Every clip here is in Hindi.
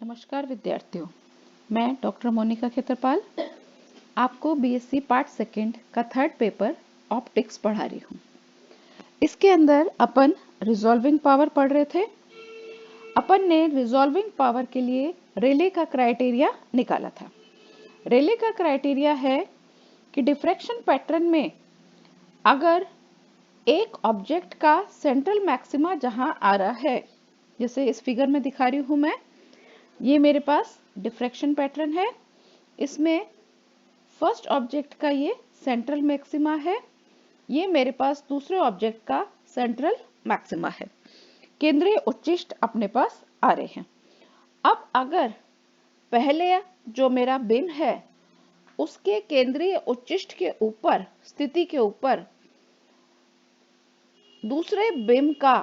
नमस्कार विद्यार्थियों, मैं डॉक्टर मोनिका खेतरपाल आपको बीएससी पार्ट सेकंड का थर्ड पेपर ऑप्टिक्स पढ़ा रही हूँ। इसके अंदर अपन रिजॉल्विंग पावर पढ़ रहे थे। अपन ने रिजॉल्विंग पावर के लिए रेले का क्राइटेरिया निकाला था। रेले का क्राइटेरिया है कि डिफ्रैक्शन पैटर्न में अगर एक ऑब्जेक्ट का सेंट्रल मैक्सिमा जहां आ रहा है, जैसे इस फिगर में दिखा रही हूं मैं, ये मेरे पास डिफ्रैक्शन पैटर्न है। इसमें फर्स्ट ऑब्जेक्ट का ये सेंट्रल मैक्सिमा है, ये मेरे पास दूसरे ऑब्जेक्ट का सेंट्रल मैक्सिमा है। केंद्रीय उच्चिष्ट अपने पास आ रहे हैं। अब अगर पहले जो मेरा बिम है उसके केंद्रीय उच्चिष्ट के ऊपर स्थिति के ऊपर दूसरे बिम का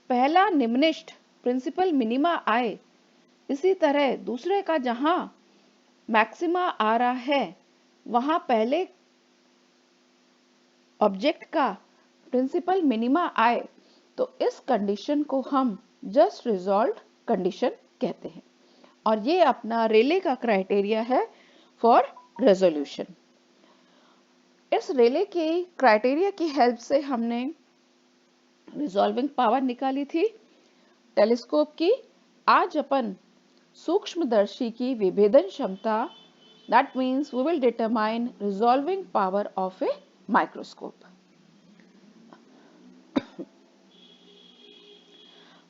पहला निम्निष्ठ प्रिंसिपल मिनिमा आए, इसी तरह दूसरे का जहां मैक्सिमा आ रहा है वहां पहले ऑब्जेक्ट का प्रिंसिपल मिनिमा आए, तो इस कंडीशन को हम जस्ट रिजॉल्व्ड कंडीशन कहते हैं। और ये अपना रेले का क्राइटेरिया है फॉर रेजोल्यूशन। इस रेले के क्राइटेरिया की हेल्प से हमने रिजॉल्विंग पावर निकाली थी टेलीस्कोप की। आज अपन सूक्ष्मदर्शी की विभेदन क्षमता, that means we will determine resolving power of a microscope.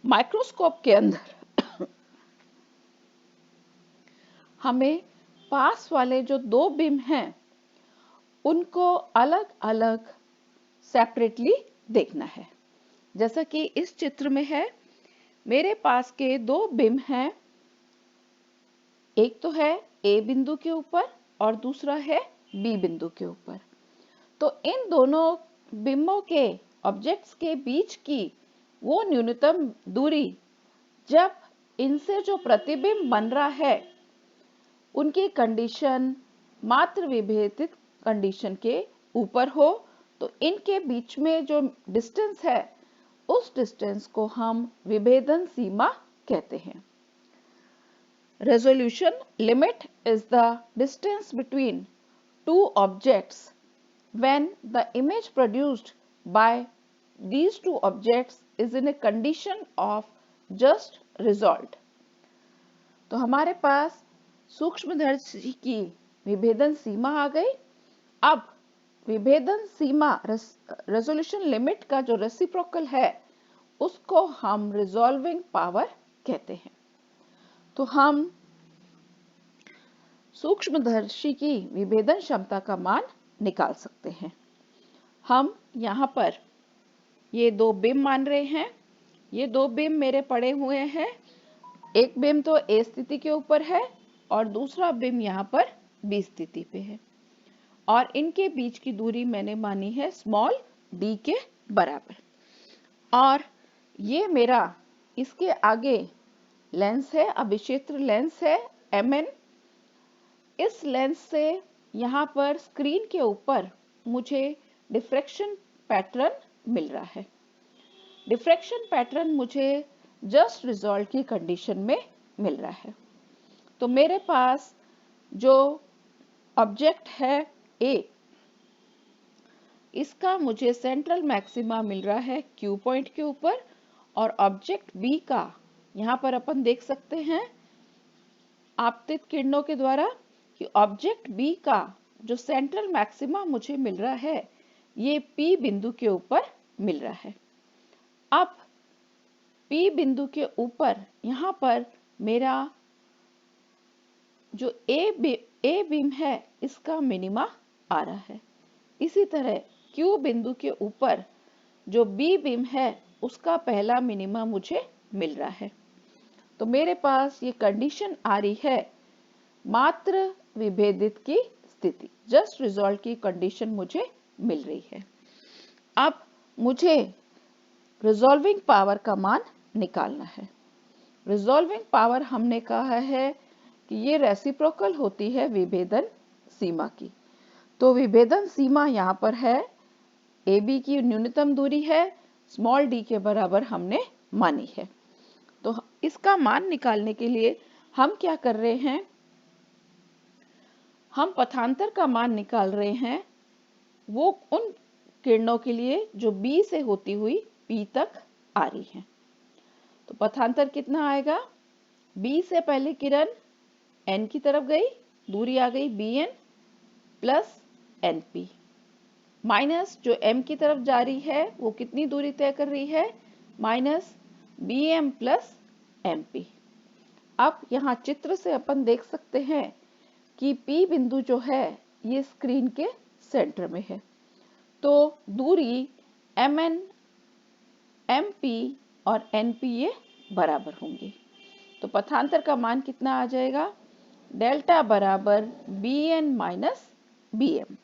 Microscope के अंदर हमें पास वाले जो दो बिम हैं उनको अलग अलग सेपरेटली देखना है। जैसा कि इस चित्र में है, मेरे पास के दो बिम हैं, एक तो है ए बिंदु के ऊपर और दूसरा है बी बिंदु के ऊपर। तो इन दोनों बिंबों के ऑब्जेक्ट्स के बीच की वो न्यूनतम दूरी, जब इनसे जो प्रतिबिंब बन रहा है उनकी कंडीशन मात्र विभेदित कंडीशन के ऊपर हो, तो इनके बीच में जो डिस्टेंस है उस डिस्टेंस को हम विभेदन सीमा कहते हैं। Resolution limit is the distance between two objects when the image produced by these two objects is in a condition of just resolved. तो हमारे पास सूक्ष्मदर्शी की विभेदन सीमा आ गई। अब विभेदन सीमा रेजोल्यूशन लिमिट का जो रेसिप्रोकल है उसको हम रिजॉल्विंग पावर कहते हैं। तो हम सूक्ष्मदर्शी की विभेदन क्षमता का मान निकाल सकते हैं। हम यहाँ पर ये दो बिम मान रहे हैं। ये दो बिम मेरे पड़े हुए हैं। एक बिम तो ए स्थिति के ऊपर है और दूसरा बिम यहाँ पर बी स्थिति पे है, और इनके बीच की दूरी मैंने मानी है स्मॉल डी के बराबर। और ये मेरा इसके आगे लेंस है, अभिक्षेत्र लेंस है MN। इस लेंस से यहाँ पर स्क्रीन के ऊपर मुझे डिफ्रैक्शन पैटर्न मिल रहा है। डिफ्रैक्शन पैटर्न मुझे जस्ट रिजॉल्व की कंडीशन में मिल रहा है। तो मेरे पास जो ऑब्जेक्ट है A, इसका मुझे सेंट्रल मैक्सिमा मिल रहा है Q पॉइंट के ऊपर, और ऑब्जेक्ट B का यहाँ पर अपन देख सकते हैं आपतित किरणों के द्वारा कि ऑब्जेक्ट B का जो सेंट्रल मैक्सिमा मुझे मिल रहा है ये P बिंदु के ऊपर मिल रहा है। अब P बिंदु के ऊपर यहाँ पर मेरा जो A बीम है इसका मिनिमा आ रहा है। इसी तरह Q बिंदु के ऊपर जो B बीम है उसका पहला मिनिमा मुझे मिल रहा है। तो मेरे पास ये कंडीशन आ रही है मात्र विभेदित की स्थिति, जस्ट रिजॉल्व की कंडीशन मुझे मिल रही है। अब मुझे रिजॉल्विंग पावर का मान निकालना है। रिजॉल्विंग पावर हमने कहा है कि ये रेसिप्रोकल होती है विभेदन सीमा की। तो विभेदन सीमा यहाँ पर है, AB की न्यूनतम दूरी है स्मॉल d के बराबर हमने मानी है। तो इसका मान निकालने के लिए हम क्या कर रहे हैं, हम पथांतर का मान निकाल रहे हैं वो उन किरणों के लिए जो B से होती हुई P तक आ रही हैं। तो पथांतर कितना आएगा, B से पहली किरण N की तरफ गई, दूरी आ गई Bn प्लस NP, माइनस जो M की तरफ जा रही है वो कितनी दूरी तय कर रही है, माइनस Bm प्लस MP। अब यहाँ चित्र से अपन देख सकते हैं कि P बिंदु जो है ये स्क्रीन के सेंटर में है, तो दूरी Mn, MP और NP ये बराबर होंगी। तो पथांतर का मान कितना आ जाएगा, डेल्टा बराबर Bn माइनस Bm।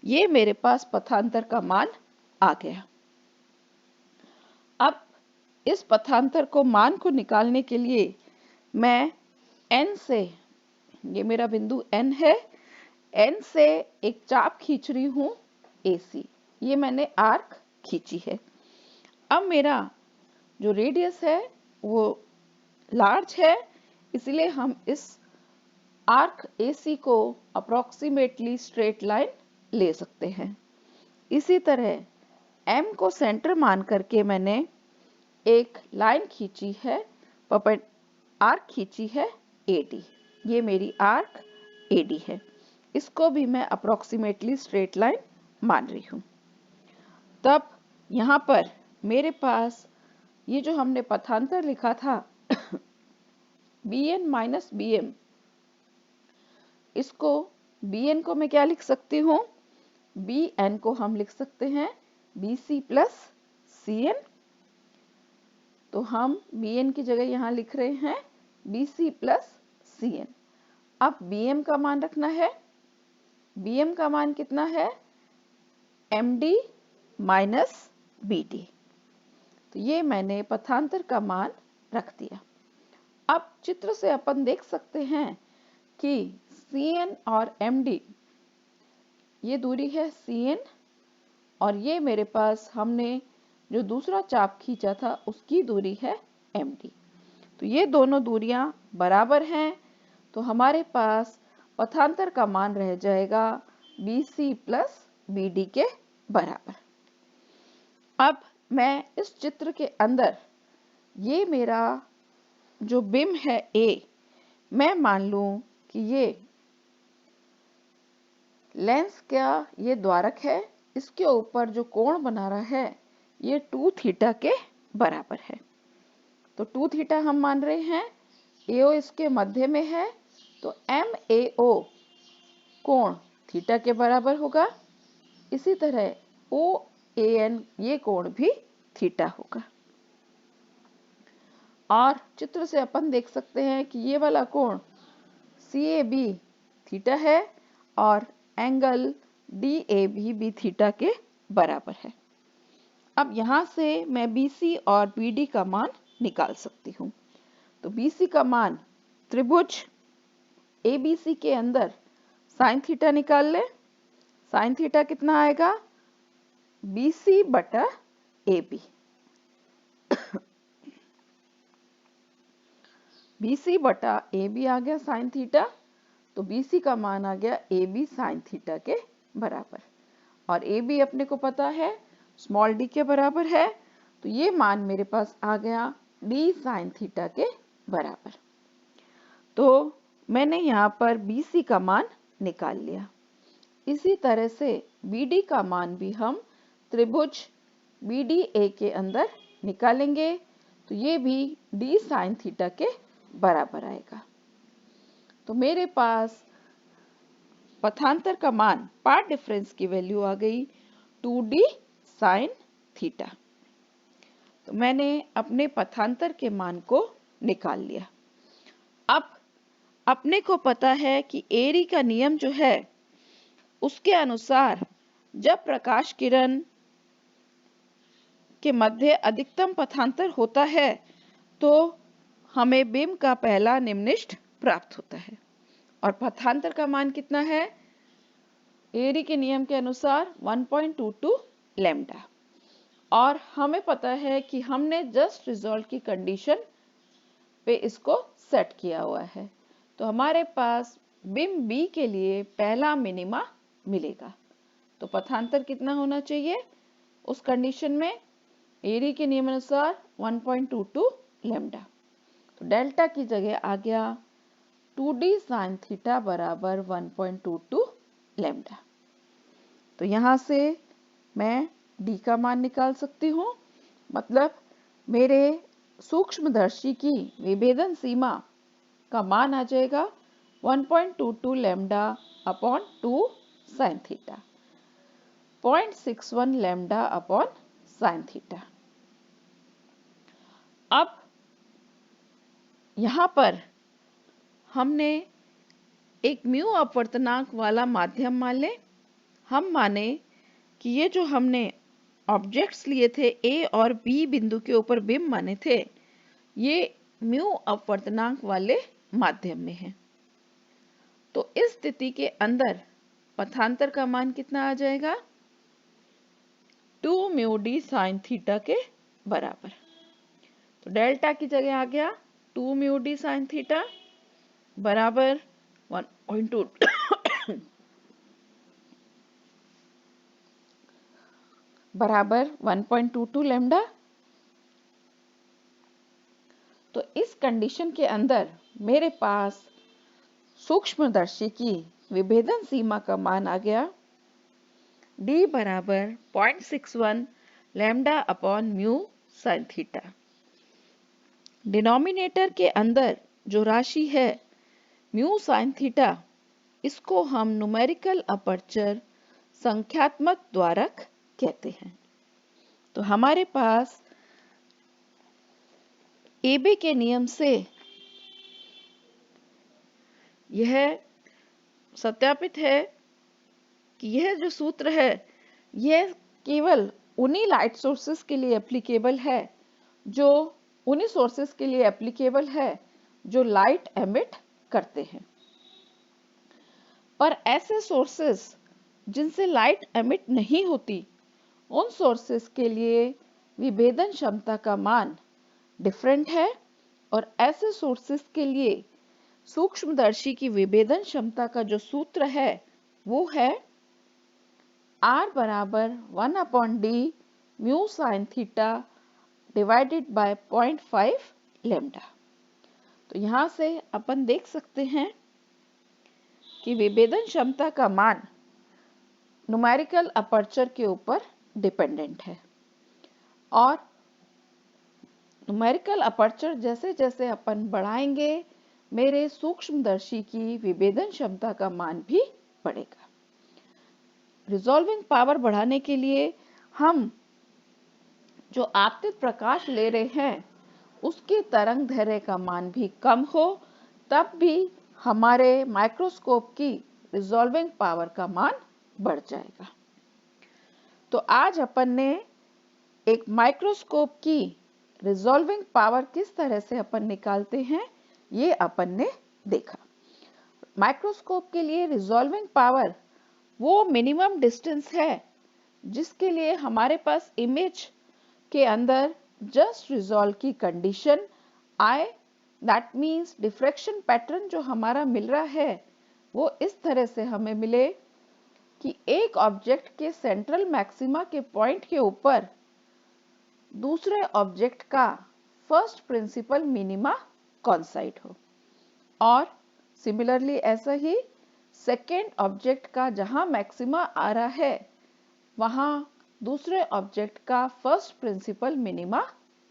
ये मेरे पास पथांतर का मान आ गया। अब इस पथांतर को मान को निकालने के लिए मैं N से, ये मेरा बिंदु N है, N से एक चाप खींच रही हूं AC, ये मैंने आर्क खींची है। अब मेरा जो रेडियस है वो लार्ज है, इसलिए हम इस आर्क AC को अप्रोक्सीमेटली स्ट्रेट लाइन ले सकते हैं। इसी तरह M को सेंटर मान करके मैंने एक लाइन खींची है, आर्क खींची है AD, ये मेरी आर्क AD है, इसको भी मैं अप्रोक्सीमेटली स्ट्रेट लाइन मान रही हूं। तब यहाँ पर मेरे पास ये जो हमने पथांतर लिखा था Bn माइनस Bm, इसको Bn को मैं क्या लिख सकती हूँ, Bn को हम लिख सकते हैं BC प्लस Cn, तो हम Bn की जगह यहाँ लिख रहे हैं BC प्लस Cn। अब Bm का मान रखना है, Bm का मान कितना है, MD माइनस BD, तो ये मैंने पथांतर का मान रख दिया। अब चित्र से अपन देख सकते हैं कि Cn और MD, ये दूरी है Cn और ये मेरे पास हमने जो दूसरा चाप खींचा था उसकी दूरी है MD, तो ये दोनों दूरियां बराबर हैं, तो हमारे पास पथांतर का मान रह जाएगा BC प्लस BD के बराबर। अब मैं इस चित्र के अंदर ये मेरा जो बिंब है A, मैं मान लूं कि ये लेंस का ये द्वारक है, इसके ऊपर जो कोण बना रहा है ये 2 थीटा के बराबर है, तो 2 थीटा हम मान रहे हैं, AO इसके मध्य में है, तो MAO कोण थीटा के बराबर होगा, इसी तरह OAN ये कोण भी थीटा होगा। और चित्र से अपन देख सकते हैं कि ये वाला कोण CAB थीटा है और एंगल DAB भी थीटा के बराबर है। अब यहाँ से मैं BC और BD का मान निकाल सकती हूँ, तो BC का मान त्रिभुज ABC के अंदर साइन थीटा निकाल ले, साइन थीटा कितना आएगा, BC बटा AB, BC बटा AB आ गया साइन थीटा, तो BC का मान आ गया AB साइन थीटा के बराबर, और AB अपने को पता है स्मॉल d के बराबर है, तो ये मान मेरे पास आ गया D साइन थीटा के बराबर। तो मैंने यहाँ पर BC का मान निकाल लिया। इसी तरह से BD का मान भी हम त्रिभुज BDA के अंदर निकालेंगे, तो ये भी D साइन थीटा के बराबर आएगा। तो मेरे पास पथांतर का मान, पार्ट डिफरेंस की वैल्यू आ गई 2D साइन थीटा। तो मैंने अपने पथांतर के मान को निकाल लिया। अब अपने को पता है कि एरी का नियम जो है उसके अनुसार जब प्रकाश किरण के मध्य अधिकतम पथांतर होता है तो हमें बिंब का पहला निम्निष्ठ प्राप्त होता है, और पथांतर का मान कितना है, एरी के नियम के अनुसार 1.22 लैम्डा। और हमें पता है कि हमने जस्ट रिजल्ट की कंडीशन पे इसको सेट किया हुआ है। तो हमारे पास बिंब बी के लिए पहला मिनिमा मिलेगा। तो पथांतर कितना होना चाहिए उस कंडीशन में? एडी के नियमानुसार 1.22 लैम्डा। तो डेल्टा की जगह आ गया 2d sin थीटा बराबर 1.22 लैम्डा। तो यहां से मैं d का मान निकाल सकती हूँ, मतलब मेरे सूक्ष्मदर्शी की विभेदन सीमा का मान आ जाएगा 1.22 lambda upon 2 sin theta, 0.61 lambda upon sin theta. अब यहां पर हमने एक म्यू अपवर्तनांक वाला माध्यम मान ले। हम माने कि ये जो हमने ऑब्जेक्ट्स लिए थे ए और बी बिंदु के ऊपर बिंब माने थे, ये म्यू अपवर्तनांक वाले माध्यम में है। तो इस स्थिति के अंदर पथांतर का मान कितना आ जाएगा? 2 म्यू डी साइन थीटा के बराबर। तो डेल्टा की जगह आ गया 2 म्यू डी साइन थीटा बराबर 1.2 बराबर 1.22 लैम्डा। तो इस कंडीशन के अंदर मेरे पास सूक्ष्मदर्शी की विभेदन सीमा का मान आ गया d बराबर 0.61 lambda upon mu sine theta. Denominator के अंदर जो राशि है म्यू साइन थीटा, इसको हम न्यूमेरिकल अपर्चर संख्यात्मक द्वारक कहते हैं। तो हमारे पास एबे के नियम से यह सत्यापित है कि यह जो सूत्र है यह केवल उन्हीं लाइट सोर्सेस के लिए एप्लीकेबल है जो उन्हीं सोर्सेस के लिए एप्लीकेबल है जो लाइट एमिट करते हैं। पर ऐसे सोर्सेस जिनसे लाइट एमिट नहीं होती, उन सोर्सेस के लिए विभेदन क्षमता का मान डिफरेंट है, और ऐसे सोर्सेस के लिए सूक्ष्मदर्शी की विभेदन क्षमता का जो सूत्र है वो है R बराबर 1 upon D mu sine theta divided by 0.5 lambda. तो यहां से अपन देख सकते हैं कि विभेदन क्षमता का मान न्यूमेरिकल अपर्चर के ऊपर डिपेंडेंट है, और न्यूमेरिकल अपर्चर जैसे जैसे अपन बढ़ाएंगे मेरे सूक्ष्मदर्शी की विभेदन क्षमता का मान भी बढ़ेगा। रिजॉल्विंग पावर बढ़ाने के लिए हम जो आपतित प्रकाश ले रहे हैं उसकी तरंग दैर्ध्य का मान भी कम हो, तब भी हमारे माइक्रोस्कोप की रिजॉल्विंग पावर का मान बढ़ जाएगा। तो आज अपन ने एक माइक्रोस्कोप की रिजॉल्विंग पावर किस तरह से अपन निकालते हैं ये अपन ने देखा। माइक्रोस्कोप के लिए रिजॉल्विंग पावर वो मिनिमम डिस्टेंस है जिसके लिए हमारे पास इमेज के अंदर जस्ट रिजॉल्व की कंडीशन आए। दैट मीन्स डिफ्रैक्शन पैटर्न जो हमारा मिल रहा है वो इस तरह से हमें मिले कि एक ऑब्जेक्ट के सेंट्रल मैक्सिमा के पॉइंट के ऊपर दूसरे ऑब्जेक्ट का फर्स्ट प्रिंसिपल मिनिमा कॉन्साइड हो, और सिमिलरली ऐसा ही सेकेंड ऑब्जेक्ट का जहां मैक्सिमा आ रहा है वहां दूसरे ऑब्जेक्ट का फर्स्ट प्रिंसिपल मिनिमा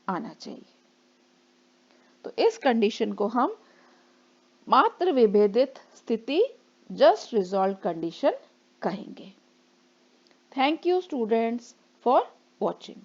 आना चाहिए। तो इस कंडीशन को हम मात्र विभेदित स्थिति जस्ट रिजॉल्व कंडीशन कहेंगे। Thank you students for watching.